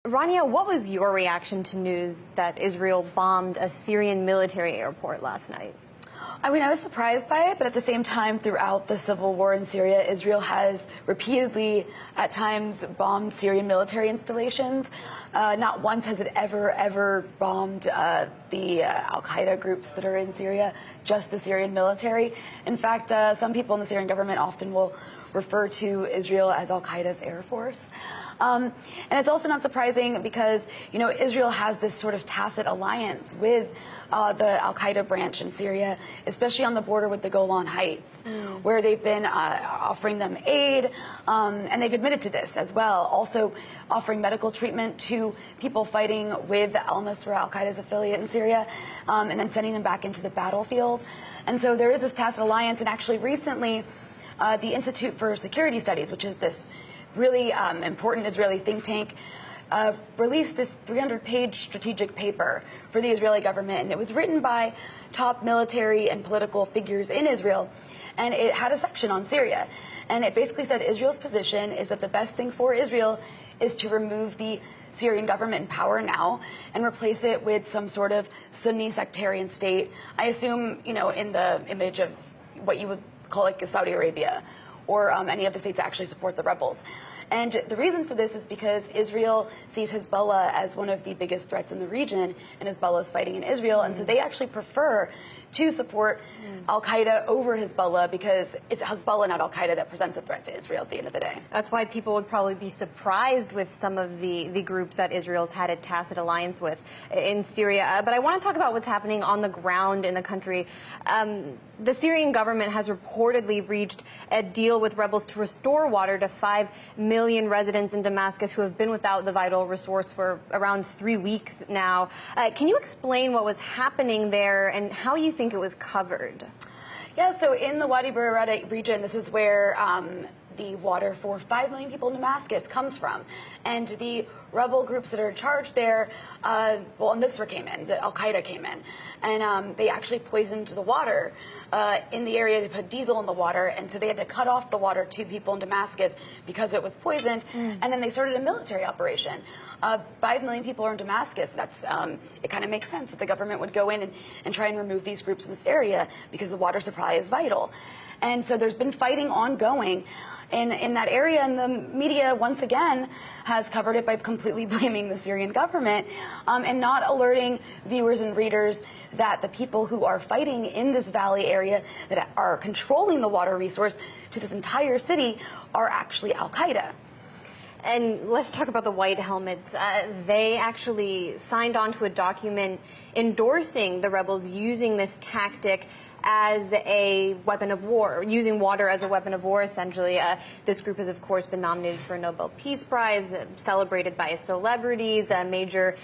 Rania, what was your reaction to news that Israel bombed a Syrian military airport last night? I mean, I was surprised by it, but at the same time, throughout the civil war in Syria, Israel has repeatedly, at times, bombed Syrian military installations. Not once has it ever bombed the al-Qaeda groups that are in Syria, just the Syrian military. In fact, some people in the Syrian government often will refer to Israel as al-Qaeda's air force. And it's also not surprising because, Israel has this sort of tacit alliance with the al-Qaeda branch in Syria, especially on the border with the Golan Heights, where they've been offering them aid, and they've admitted to this as well, also offering medical treatment to people fighting with al-Nusra, al-Qaeda's affiliate in Syria, and then sending them back into the battlefield. And so there is this tacit alliance, and actually recently, the Institute for Security Studies, which is this really important Israeli think tank, released this 300-page strategic paper for the Israeli government, and it was written by top military and political figures in Israel, and it had a section on Syria, and it basically said Israel's position is that the best thing for Israel is to remove the Syrian government in power now and replace it with some sort of Sunni sectarian state. I assume, in the image of what you would call like Saudi Arabia, or any of the states that actually support the rebels. And the reason for this is because Israel sees Hezbollah as one of the biggest threats in the region, and Hezbollah is fighting in Israel, and so they actually prefer to support al-Qaeda over Hezbollah because it's Hezbollah, not al-Qaeda, that presents a threat to Israel at the end of the day. That's why people would probably be surprised with some of the groups that Israel's had a tacit alliance with in Syria. But I want to talk about what's happening on the ground in the country. The Syrian government has reportedly reached a deal with rebels to restore water to 5 million residents in Damascus who have been without the vital resource for around 3 weeks now. Can you explain what was happening there and how you think it was covered? Yeah, so in the Wadi Barada region, this is where the water for 5 million people in Damascus comes from. And the rebel groups that are in charge there, Nusra came in, the al-Qaeda came in, and they actually poisoned the water in the area. They put diesel in the water, and so they had to cut off the water to people in Damascus because it was poisoned, and then they started a military operation. 5 million people are in Damascus. That's it kind of makes sense that the government would go in and try and remove these groups in this area because the water supply is vital. And so there's been fighting ongoing in that area, and the media once again has covered it by completely blaming the Syrian government and not alerting viewers and readers that the people who are fighting in this valley area that are controlling the water resource to this entire city are actually al-Qaeda. And let's talk about the White Helmets. They actually signed on to a document endorsing the rebels using this tactic as a weapon of war, using water as a weapon of war, essentially. This group has, of course, been nominated for a Nobel Peace Prize, celebrated by celebrities, major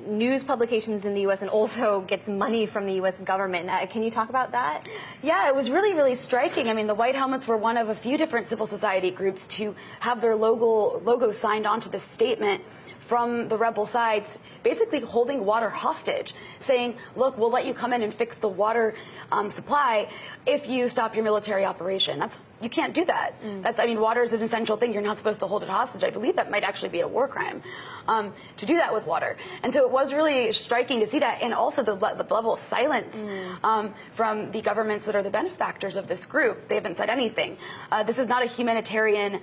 news publications in the U.S., and also gets money from the U.S. government. Can you talk about that? Yeah, it was really striking. I mean, the White Helmets were one of a few different civil society groups to have their logo signed onto this statement from the rebel sides, basically holding water hostage, saying, look, we'll let you come in and fix the water supply if you stop your military operation. You can't do that. Water is an essential thing. You're not supposed to hold it hostage. I believe that might actually be a war crime to do that with water. And so it was really striking to see that, and also the level of silence from the governments that are the benefactors of this group. They haven't said anything. This is not a humanitarian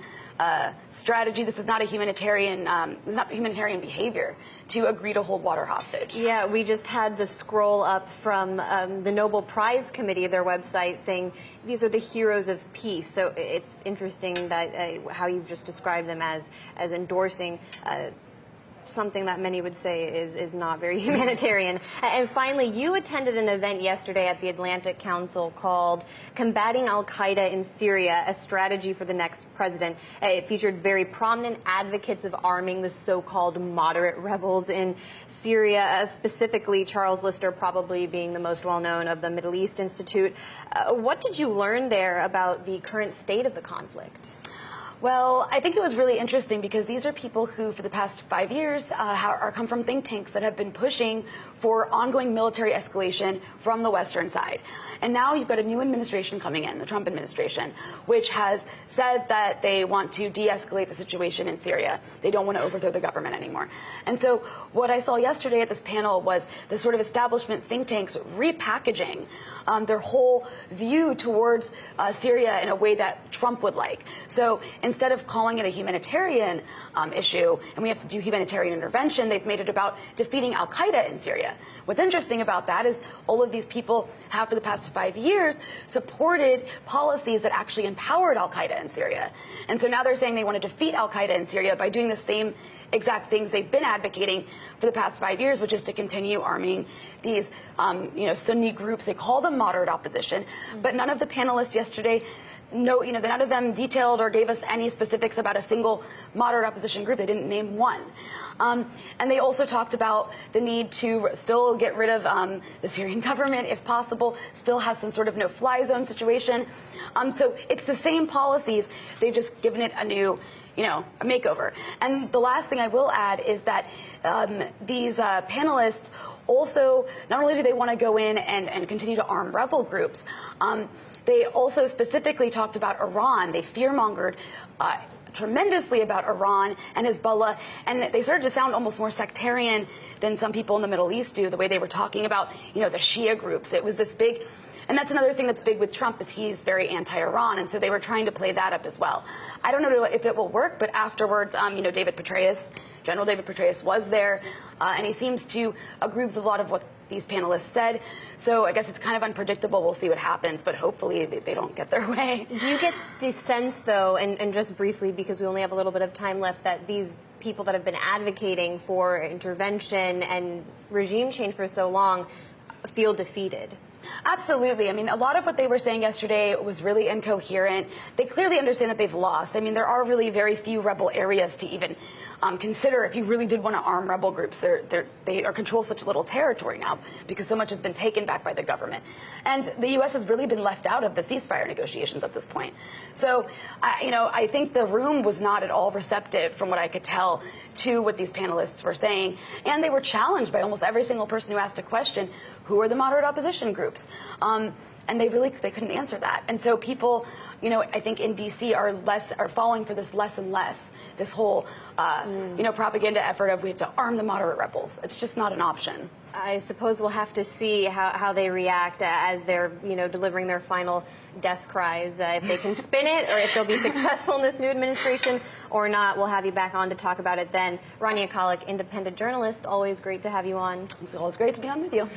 strategy. This is not a humanitarian. This is not humanitarian behavior to agree to hold water hostage. Yeah, we just had the scroll up from the Nobel Prize Committee, their website, saying these are the heroes of peace. So it's interesting that how you've just described them as endorsing something that many would say is not very humanitarian. And finally, you attended an event yesterday at the Atlantic Council called Combating al-Qaeda in Syria, a Strategy for the Next President. It featured very prominent advocates of arming the so-called moderate rebels in Syria, specifically Charles Lister probably being the most well-known of the Middle East Institute. What did you learn there about the current state of the conflict? Well, I think it was really interesting because these are people who, for the past 5 years, are come from think tanks that have been pushing for ongoing military escalation from the Western side. And now you've got a new administration coming in, the Trump administration, which has said that they want to de-escalate the situation in Syria. They don't want to overthrow the government anymore. And so what I saw yesterday at this panel was the sort of establishment think tanks repackaging their whole view towards Syria in a way that Trump would like. So instead of calling it a humanitarian issue, and we have to do humanitarian intervention, they've made it about defeating al-Qaeda in Syria. What's interesting about that is all of these people have, for the past 5 years, supported policies that actually empowered al-Qaeda in Syria. And so now they're saying they want to defeat al-Qaeda in Syria by doing the same exact things they've been advocating for the past 5 years, which is to continue arming these Sunni groups. They call them moderate opposition, but none of the panelists yesterday none of them detailed or gave us any specifics about a single moderate opposition group. They didn't name one. And they also talked about the need to still get rid of the Syrian government, if possible, still have some sort of no-fly zone situation. So it's the same policies. They've just given it a new a makeover. And the last thing I will add is that these panelists also, not only do they want to go in and continue to arm rebel groups, they also specifically talked about Iran. They fear-mongered tremendously about Iran and Hezbollah, and they started to sound almost more sectarian than some people in the Middle East do, the way they were talking about, the Shia groups. It was this big, and that's another thing that's big with Trump, is he's very anti-Iran, and so they were trying to play that up as well. I don't know if it will work, but afterwards, General David Petraeus was there, and he seems to agree with a lot of what these panelists said. So I guess it's kind of unpredictable. We'll see what happens, but hopefully they don't get their way. Do you get the sense, though, and just briefly, because we only have a little bit of time left, that these people that have been advocating for intervention and regime change for so long feel defeated? Absolutely. I mean, a lot of what they were saying yesterday was really incoherent. They clearly understand that they've lost. I mean, there are really very few rebel areas to even consider if you really did want to arm rebel groups. They control such little territory now because so much has been taken back by the government. And the U.S. has really been left out of the ceasefire negotiations at this point. So, I think the room was not at all receptive, from what I could tell, to what these panelists were saying. And they were challenged by almost every single person who asked a question, who are the moderate opposition groups? And they couldn't answer that. And so people, I think in D.C. are falling for this less and less, this whole, propaganda effort of we have to arm the moderate rebels. It's just not an option. I suppose we'll have to see how they react as they're, delivering their final death cries. If they can spin it, or if they'll be successful in this new administration or not. We'll have you back on to talk about it then. Rania Khalek, independent journalist. Always great to have you on. It's always great to be on with you.